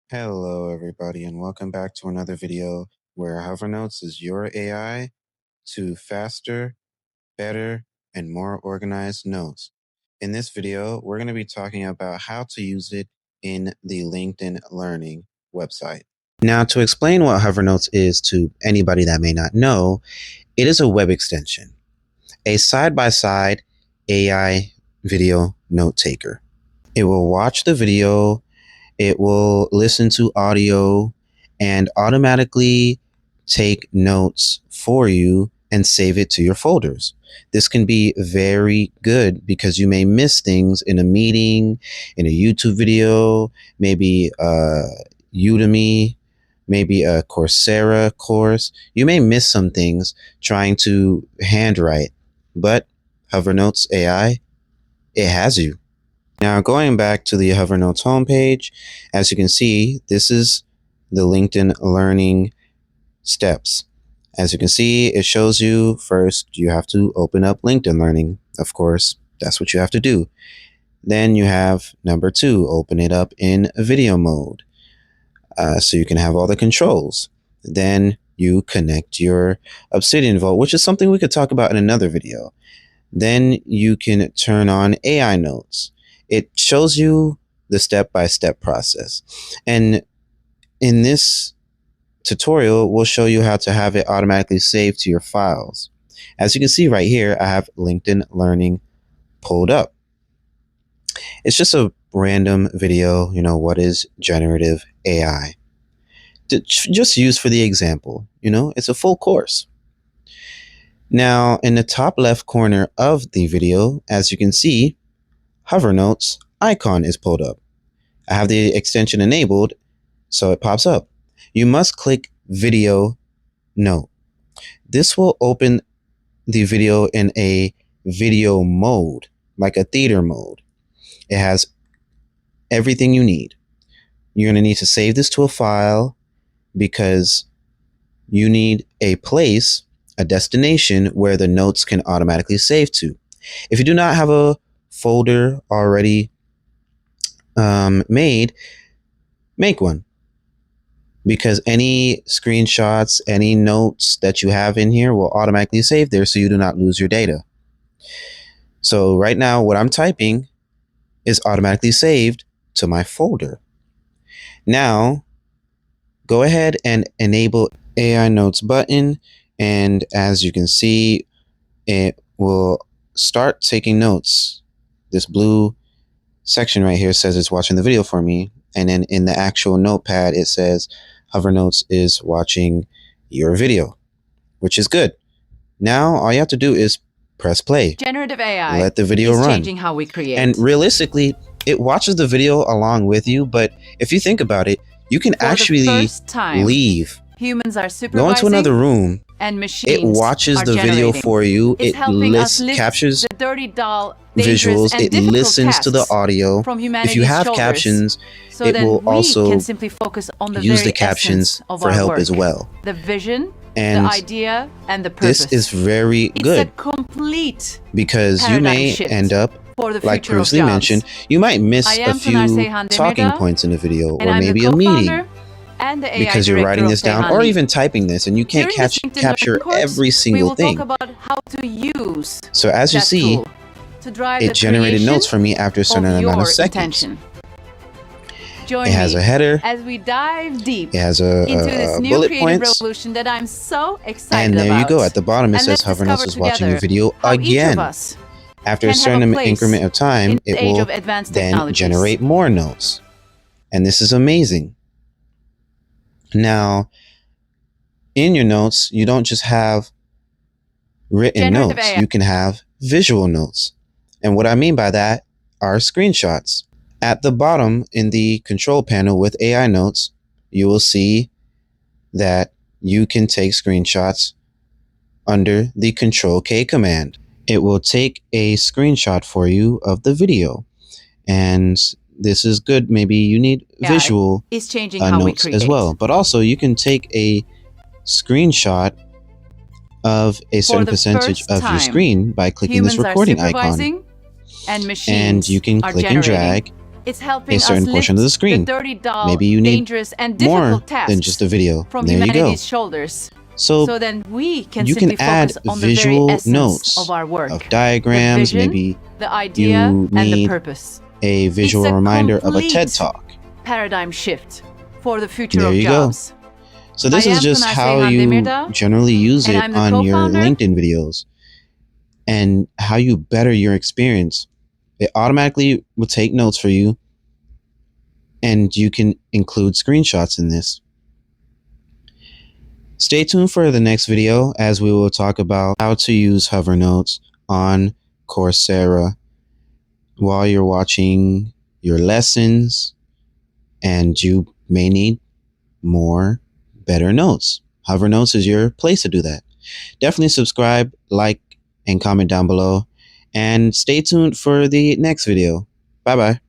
Hello, everybody, and welcome back to another video where HoverNotes is your AI to faster, better, and more organized notes. In this video, we're going to be talking about how to use it in the LinkedIn Learning website. Now, to explain what HoverNotes is to anybody that may not know, it is a web extension, a side-by-side AI video note taker. It will watch the video. It will listen to audio and automatically take notes for you and save it to your folders. This can be very good because you may miss things in a meeting, in a YouTube video, maybe Udemy, maybe a Coursera course. You may miss some things trying to handwrite, but HoverNotes AI, it has you. Now, going back to the HoverNotes homepage, as you can see, this is the LinkedIn Learning steps. As you can see, it shows you first, you have to open up LinkedIn Learning. Of course, that's what you have to do. Then you have number 2, open it up in video mode so you can have all the controls. Then you connect your Obsidian Vault, which is something we could talk about in another video. Then you can turn on AI notes. It shows you the step-by-step process. And in this tutorial, we'll show you how to have it automatically saved to your files. As you can see right here, I have LinkedIn Learning pulled up. It's just a random video, what is generative AI? Just use for the example, it's a full course. Now, in the top left corner of the video, as you can see, HoverNotes icon is pulled up. I have the extension enabled, so it pops up. You must click Video Note. This will open the video in a video mode, like a theater mode. It has everything you need. You're going to need to save this to a file because you need a place, a destination where the notes can automatically save to. If you do not have a folder already made, make one, because any screenshots, any notes that you have in here will automatically save there so you do not lose your data. So right now what I'm typing is automatically saved to my folder. Now go ahead and enable AI Notes button, and as you can see, it will start taking notes. This blue section right here says it's watching the video for me. And then in the actual notepad, it says HoverNotes is watching your video, which is good. Now, all you have to do is press play. Generative AI. Let the video is run. Changing how we create. And realistically, it watches the video along with you. But if you think about it, you can actually leave. Humans are supervising. Go into another room. And machines it watches the video for you. It captures the dirty doll, visuals. It listens to the audio. If you have captions, so it will also can simply focus on the use the captions for help as well. The vision, and the idea, and the purpose. This is very good. It's a complete because you may end up, like previously mentioned, you might miss a few talking points in a video or maybe a meeting. Because you're writing this down or even typing this and you can't capture every single thing. How to use so as you see, it generated notes for me after a certain amount of seconds. It has a header. As we dive deep it has a bullet points. Revolution that I'm so excited and there about. you go. At the bottom it says HoverNotes is watching the video again. After a certain increment of time, it will then generate more notes. And this is amazing. Now, in your notes, you don't just have written notes. You can have visual notes. And what I mean by that are screenshots. At the bottom in the control panel with AI Notes, you will see that you can take screenshots under the Control-K command. It will take a screenshot for you of the video. And this is good. Maybe you need visual notes as well. But also you can take a screenshot of a certain percentage of your screen by clicking this recording icon. And you can click and drag It's helping a certain us portion lift of the screen. the dirty, dull, Maybe you need dangerous, and more difficult tasks than just a video. from There you go. humanity's shoulders. So Then we can you simply can add focus on the very visual essence notes of our work. of diagrams. The vision, Maybe the idea, you and the need purpose. a visual reminder of a TED complete Talk. Paradigm shift for the future There of you go. jobs. So this I is am just Kunal how Sehan you Demirda, generally use and it I'm the on your co-founder. LinkedIn videos and how you better your experience. It automatically will take notes for you, and you can include screenshots in this. Stay tuned for the next video as we will talk about how to use HoverNotes on Coursera while you're watching your lessons, and you may need better notes. HoverNotes is your place to do that. Definitely subscribe, like, and comment down below, and stay tuned for the next video. Bye bye.